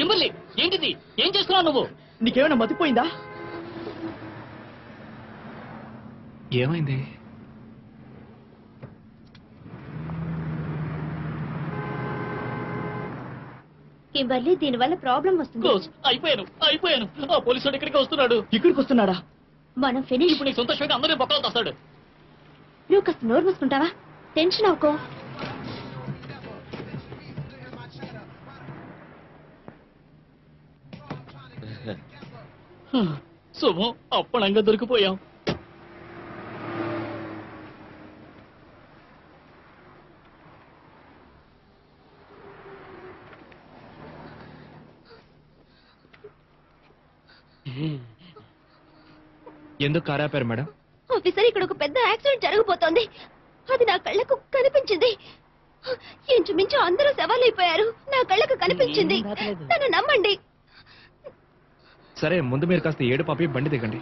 Kimberly ఏంటిది? ఏం చేస్తున్నావు నువ్వు? నీకేమైనా మతిపోయిందా? ఏమైంది? కింబర్లీ దీనివల్ల ప్రాబ్లం వస్తుంది. అయిపోయాను. ఆ పోలీసు ఇక్కడికి వస్తున్నాడు. ఇక్కడికి వస్తున్నాడా? మనం ఫినిష్. ఇప్పుడు నీకు సంతోషంగా అందరినీ బొక్కలు తస్తాడు. నువ్వు కాస్త నోరు మూసుకుంటావా? టెన్షన్ అవుకో. శుభం, అప్పనంగా దొరికిపోయాం. ఎందుకు కారాపారు మేడం? ఆఫీసర్, ఇక్కడ ఒక పెద్ద యాక్సిడెంట్ జరగబోతోంది. అది నా కళ్ళకు కనిపించింది. ఇంచుమించు అందరూ శవాలైపోయారు. నా కళ్ళకు కనిపించింది. నన్ను నమ్మండి. సరే, ముందు మీరు కాస్త ఏడు పాపి బండి దిగండి.